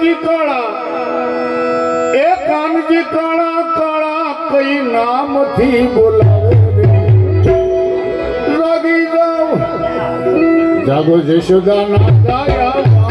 કાનજી કાળા એ કાનજી કાળા કાળા કઈ નામથી બોલાવે જાગી જાઓ જાગો જશોદા ના ગાયા